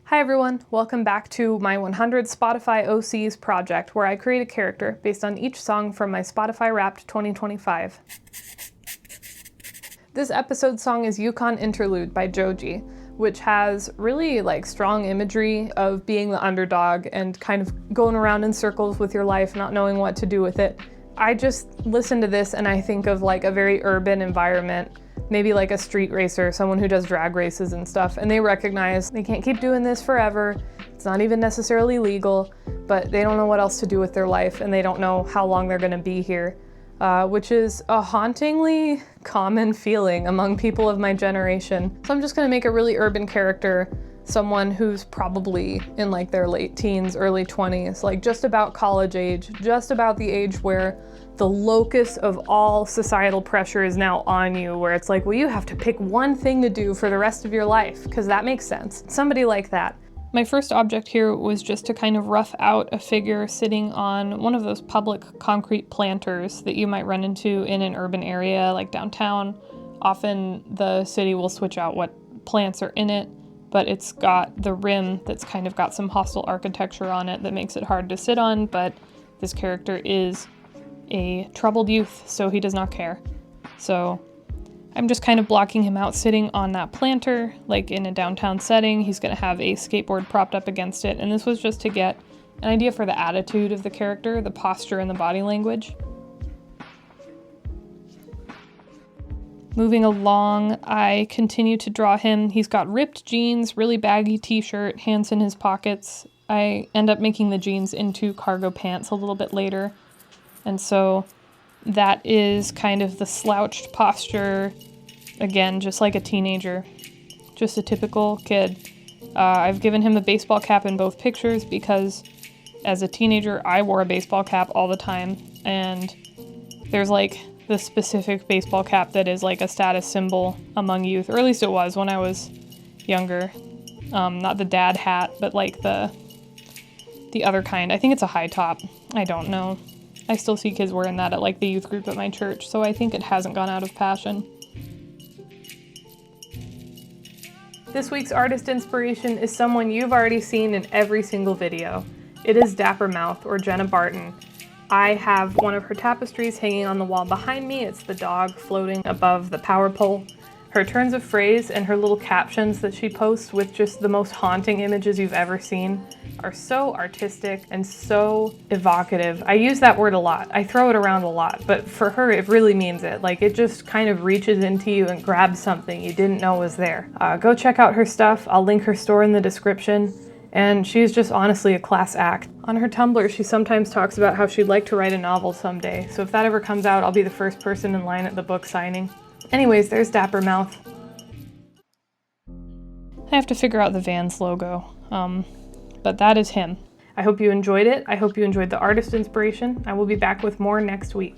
Hi everyone, welcome back to my 100 Spotify OCs project where I create a character based on each song from my Spotify Wrapped 2025. This episode's song is Yukon Interlude by Joji, which has really strong imagery of being the underdog and kind of going around in circles with your life, not knowing what to do with it. I just listen to this and I think of a very urban environment, maybe like a street racer, someone who does drag races and stuff, and they recognize they can't keep doing this forever. It's not even necessarily legal, but they don't know what else to do with their life and they don't know how long they're gonna be here, which is a hauntingly common feeling among people of my generation. So I'm just gonna make a really urban character, someone who's probably in their late teens, early 20s, just about college age, just about the age where the locus of all societal pressure is now on you, where it's well, you have to pick one thing to do for the rest of your life, because that makes sense. Somebody like that. My first object here was just to kind of rough out a figure sitting on one of those public concrete planters that you might run into in an urban area like downtown. Often the city will switch out what plants are in it, but it's got the rim that's kind of got some hostile architecture on it that makes it hard to sit on, but this character is a troubled youth, so he does not care. So I'm just kind of blocking him out sitting on that planter, in a downtown setting. He's going to have a skateboard propped up against it, and this was just to get an idea for the attitude of the character, the posture and the body language. Moving along, I continue to draw him. He's got ripped jeans, really baggy t-shirt, hands in his pockets. I end up making the jeans into cargo pants a little bit later. And so that is kind of the slouched posture, again, just like a teenager, just a typical kid. I've given him a baseball cap in both pictures because as a teenager, I wore a baseball cap all the time. And there's the specific baseball cap that is a status symbol among youth, or at least it was when I was younger. Not the dad hat, but the other kind. I think it's a high top. I don't know. I still see kids wearing that at the youth group at my church, so I think it hasn't gone out of fashion. This week's artist inspiration is someone you've already seen in every single video. It is Dapper Mouth, or Jenna Barton. I have one of her tapestries hanging on the wall behind me. It's the dog floating above the power pole. Her turns of phrase and her little captions that she posts with just the most haunting images you've ever seen are so artistic and so evocative. I use that word a lot. I throw it around a lot, but for her, it really means it. It just kind of reaches into you and grabs something you didn't know was there. Go check out her stuff. I'll link her store in the description. And she's just honestly a class act. On her Tumblr, she sometimes talks about how she'd like to write a novel someday. So if that ever comes out, I'll be the first person in line at the book signing. Anyways, there's Dapper Mouth. I have to figure out the Vans logo, but that is him. I hope you enjoyed it. I hope you enjoyed the artist inspiration. I will be back with more next week.